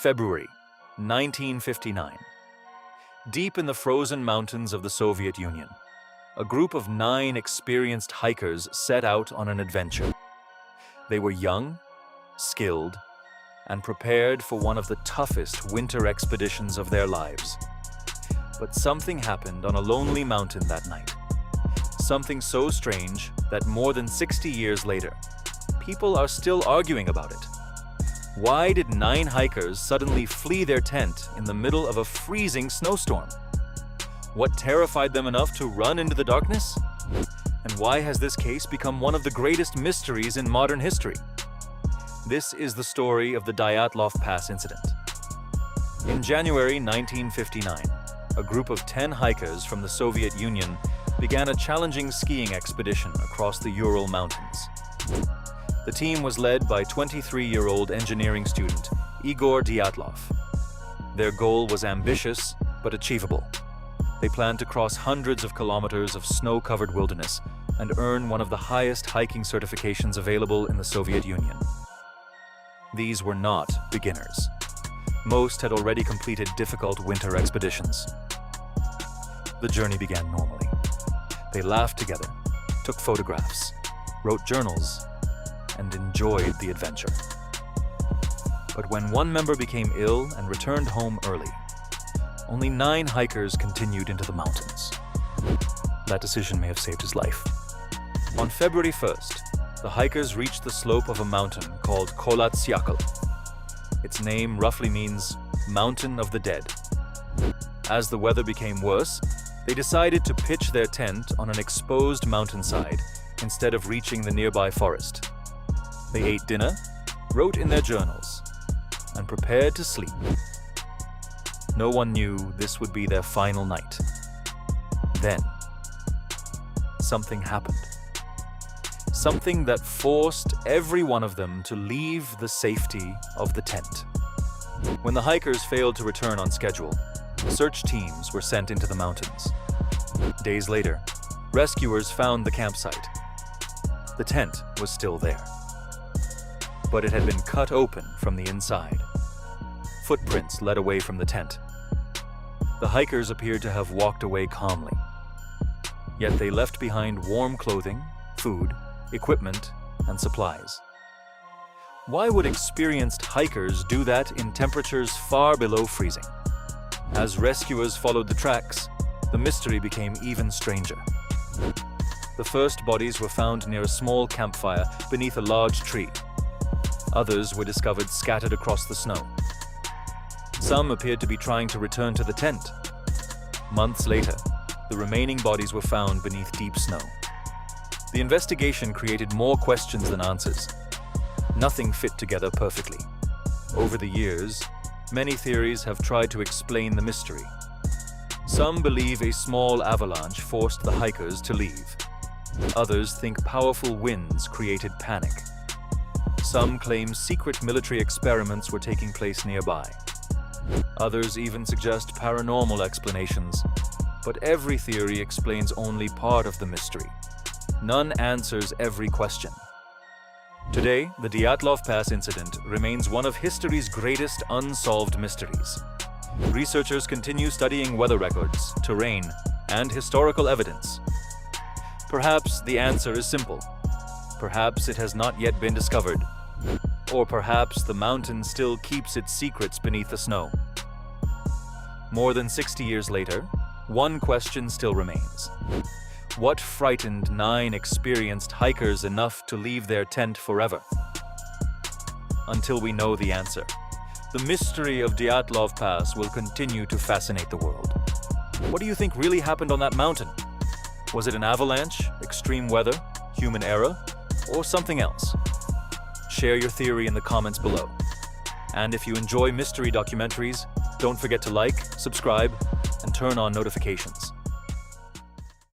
February 1959. Deep in the frozen mountains of the Soviet Union, a group of 9 experienced hikers set out on an adventure. They were young, skilled, and prepared for one of the toughest winter expeditions of their lives. But something happened on a lonely mountain that night. Something so strange that more than 60 years later, people are still arguing about it. Why did 9 hikers suddenly flee their tent in the middle of a freezing snowstorm? What terrified them enough to run into the darkness? And why has this case become one of the greatest mysteries in modern history? This is the story of the Dyatlov Pass Incident. In January 1959, a group of 10 hikers from the Soviet Union began a challenging skiing expedition across the Ural Mountains. The team was led by 23-year-old engineering student Igor Dyatlov. Their goal was ambitious but achievable. They planned to cross hundreds of kilometers of snow-covered wilderness and earn one of the highest hiking certifications available in the Soviet Union. These were not beginners. Most had already completed difficult winter expeditions. The journey began normally. They laughed together, took photographs, wrote journals, and enjoyed the adventure. But when one member became ill and returned home early, only 9 hikers continued into the mountains. That decision may have saved his life. On February 1st, the hikers reached the slope of a mountain called Kolatsiakal. Its name roughly means Mountain of the Dead. As the weather became worse, they decided to pitch their tent on an exposed mountainside instead of reaching the nearby forest. They ate dinner, wrote in their journals, and prepared to sleep. No one knew this would be their final night. Then, something happened. Something that forced every one of them to leave the safety of the tent. When the hikers failed to return on schedule, search teams were sent into the mountains. Days later, rescuers found the campsite. The tent was still there, but it had been cut open from the inside. Footprints led away from the tent. The hikers appeared to have walked away calmly. Yet they left behind warm clothing, food, equipment, and supplies. Why would experienced hikers do that in temperatures far below freezing? As rescuers followed the tracks, the mystery became even stranger. The first bodies were found near a small campfire beneath a large tree. Others were discovered scattered across the snow. Some appeared to be trying to return to the tent. Months later, the remaining bodies were found beneath deep snow. The investigation created more questions than answers. Nothing fit together perfectly. Over the years, many theories have tried to explain the mystery. Some believe a small avalanche forced the hikers to leave. Others think powerful winds created panic. Some claim secret military experiments were taking place nearby. Others even suggest paranormal explanations. But every theory explains only part of the mystery. None answers every question. Today, the Dyatlov Pass Incident remains one of history's greatest unsolved mysteries. Researchers continue studying weather records, terrain, and historical evidence. Perhaps the answer is simple. Perhaps it has not yet been discovered. Or perhaps the mountain still keeps its secrets beneath the snow. More than 60 years later, one question still remains. What frightened 9 experienced hikers enough to leave their tent forever? Until we know the answer, the mystery of Dyatlov Pass will continue to fascinate the world. What do you think really happened on that mountain? Was it an avalanche, extreme weather, human error, or something else? Share your theory in the comments below. And if you enjoy mystery documentaries, don't forget to like, subscribe, and turn on notifications.